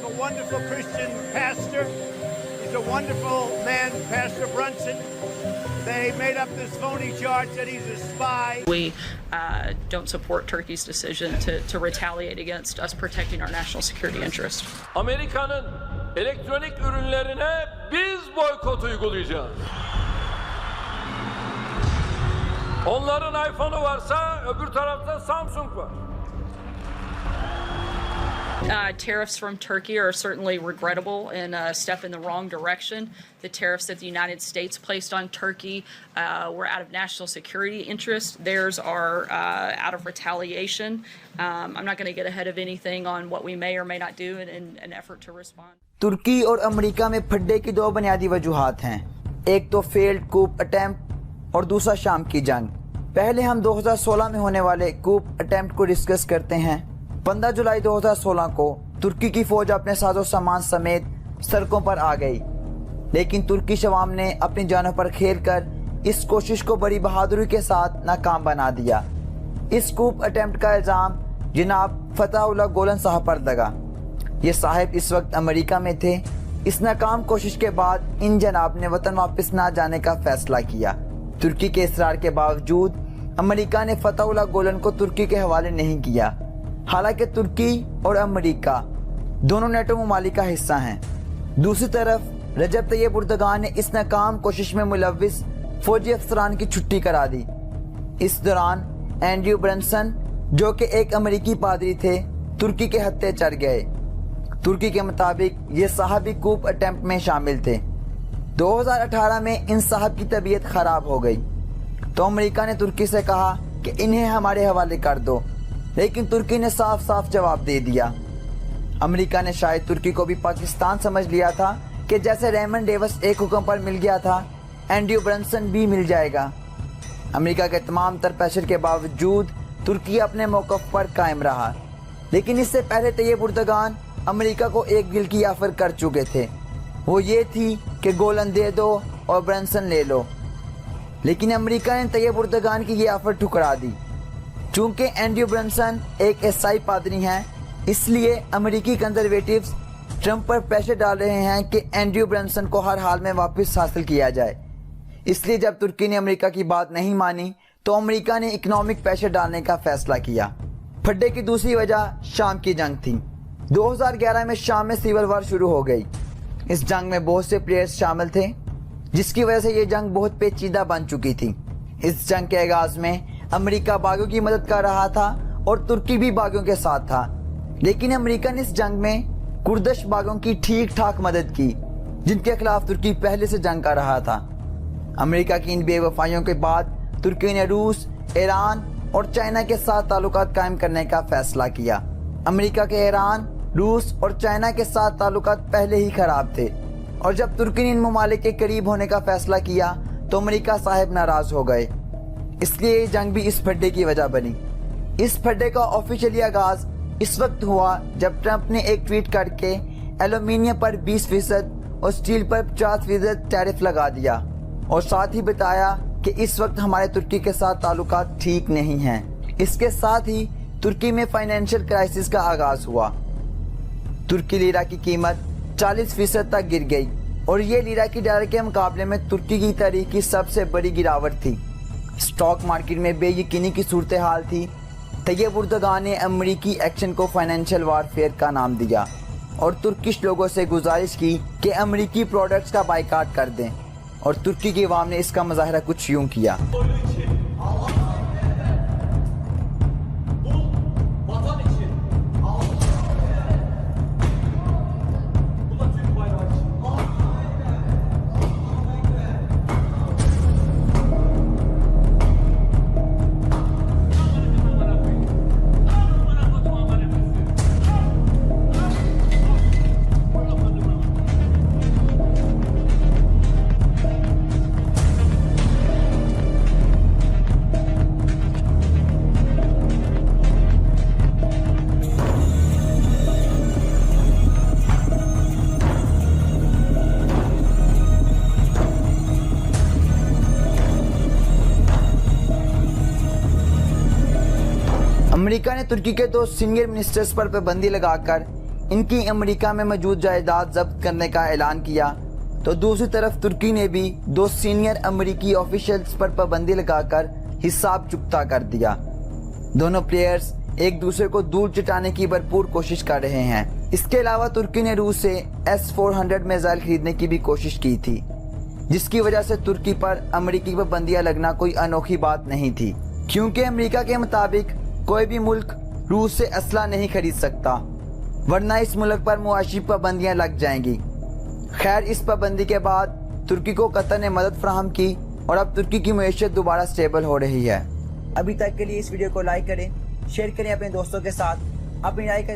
have a wonderful Christian pastor. He's a wonderful man, Pastor Brunson. They made up this phony charge that he's a spy. We don't support Turkey's decision to retaliate against us protecting our national security interest. Amerika'nın elektronik ürünlerine biz boykot uygulayacağız. Onların iPhone'u varsa öbür tarafta Samsung var. Tariffs from Turkey are certainly regrettable and a step in the wrong direction. The tariffs that the United States placed on Turkey were out of national security interest. Theirs are out of retaliation. I'm not going to get ahead of anything on what we may or may not do in an effort to respond. तुर्की और America में फड्डे की दो बुनियादी वजूहात हैं, एक तो failed कूप attempt और दूसरा शाम की जंग। पहले हम 2016 में होने वाले कूप अटेम्प्ट को डिस्कस करते हैं। 15 जुलाई 2016 को तुर्की की फौज अपने साजो सामान समेत सड़कों पर आ गई, लेकिन तुर्की अवाम ने अपनी जानों पर खेलकर इस कोशिश को बड़ी बहादुरी के साथ नाकाम बना दिया। इस कूप अटेम्प्ट का इल्ज़ाम जनाब फतहुल्लाह गुलन साहब पर लगा। ये साहब इस वक्त अमेरिका में थे। इस नाकाम कोशिश के बाद इन जनाब ने वतन वापस ना जाने का फैसला किया। तुर्की के इसरार के बावजूद अमेरिका ने फतहुल्लाह गुलन को तुर्की के हवाले नहीं किया। हालांकि तुर्की और अमेरिका दोनों नेटो ममालिक का हिस्सा हैं। दूसरी तरफ रजब तैयब उर्दगान ने इस नाकाम कोशिश में मुलव्विस फौजी अफसरान की छुट्टी करा दी। इस दौरान एंड्रयू ब्रंसन, जो कि एक अमेरिकी पादरी थे, तुर्की के हत्थे चढ़ गए। तुर्की के मुताबिक ये साहब भी कूप अटेम्प्ट में शामिल थे। 2018 में इन साहब की तबीयत खराब हो गई तो अमेरिका ने तुर्की से कहा कि इन्हें हमारे हवाले कर दो, लेकिन तुर्की ने साफ साफ जवाब दे दिया। अमेरिका ने शायद तुर्की को भी पाकिस्तान समझ लिया था कि जैसे रेमन डेविस एक हुक्म पर मिल गया था, एंड्रयू ब्रंसन भी मिल जाएगा। अमेरिका के तमाम तर प्रेशर के बावजूद तुर्की अपने मौक़िफ़ पर कायम रहा, लेकिन इससे पहले तैयब उर्दगान अमेरिका को एक डील की ऑफर कर चुके थे। वो ये थी कि गोलन दे दो और ब्रंसन ले लो, लेकिन अमेरिका ने तैयब उर्दगान की ये ऑफर ठुकरा दी। चूंकि एंड्रयू ब्रंसन एक ईसाई पादरी हैं, इसलिए अमेरिकी कंजर्वेटिव्स ट्रंप पर प्रेशर डाल रहे हैं कि एंड्रयू ब्रंसन को हर हाल में वापस हासिल किया जाए। इसलिए जब तुर्की ने अमेरिका की बात नहीं मानी तो अमेरिका ने इकोनॉमिक प्रेशर डालने का फैसला किया। फड्डे की दूसरी वजह शाम की जंग थी। 2011 में शाम में सिविल वार शुरू हो गई। इस जंग में बहुत से प्लेयर्स शामिल थे, जिसकी वजह से ये जंग बहुत पेचीदा बन चुकी थी। इस जंग के आगाज में अमेरिका बागियों की मदद कर रहा था और तुर्की भी बागियों के साथ था, लेकिन अमेरिका ने इस जंग में कुर्दिश बागियों की ठीक ठाक मदद की, जिनके खिलाफ तुर्की पहले से जंग कर रहा था। अमेरिका की इन बेवफाइयों के बाद तुर्की ने रूस, ईरान और चाइना के साथ ताल्लुकात कायम करने का फैसला किया। अमेरिका के ईरान, रूस और चाइना के साथ ताल्लुकात पहले ही खराब थे, और जब तुर्की ने इन ममालिक के करीब होने का फैसला किया तो अमेरिका साहब नाराज हो गए। इसलिए ये जंग भी इस फड्डे की वजह बनी। इस फड्डे का ऑफिशियली आगाज इस वक्त हुआ जब ट्रंप ने एक ट्वीट करके एल्यूमिनियम पर 20% और स्टील पर 50% टैरिफ लगा दिया, और साथ ही बताया कि इस वक्त हमारे तुर्की के साथ ताल्लुकात ठीक नहीं हैं। इसके साथ ही तुर्की में फाइनेंशियल क्राइसिस का आगाज हुआ। तुर्की लीरा की कीमत 40% तक गिर गई, और ये लीरा की डॉलर के मुकाबले में तुर्की की तारीख की सबसे बड़ी गिरावट थी। स्टॉक मार्केट में बेयकीनी की सूरत हाल थी। तैयब उर्दगान ने अमेरिकी एक्शन को फाइनेंशियल वारफेयर का नाम दिया और तुर्किश लोगों से गुजारिश की कि अमेरिकी प्रोडक्ट्स का बाइकाट कर दें, और तुर्की की अवाम ने इसका मुजाहरा कुछ यूं किया। अमेरिका ने तुर्की के 2 सीनियर मिनिस्टर्स पर पाबंदी लगाकर ان کی امریکہ میں موجود جائیداد ضبط کرنے کا اعلان کیا تو دوسری طرف ترکی نے بھی 2 سینئر امریکی آفیشلز پر پابندی لگا کر حساب چکتا کر دیا۔ دونوں پلیئرز ایک دوسرے کو دور چٹانے کی بھرپور کوشش کر رہے ہیں۔ اس کے علاوہ ترکی نے روس سے S-400 میزائل خریدنے کی بھی کوشش کی تھی، جس کی وجہ سے ترکی پر امریکی پابندیاں لگنا کوئی انوکھی بات نہیں تھی، کیونکہ امریکہ کے مطابق کوئی بھی ملک روس سے اسلحہ نہیں خرید سکتا، ورنہ اس ملک پر معاشی پابندیاں لگ جائیں گی۔ خیر، اس پابندی کے بعد ترکی کو قطر نے مدد فراہم کی اور اب ترکی کی معیشت دوبارہ سٹیبل ہو رہی ہے۔ ابھی تک کے لیے اس ویڈیو کو لائک کریں، شیئر کریں اپنے دوستوں کے ساتھ، اپنی رائے کا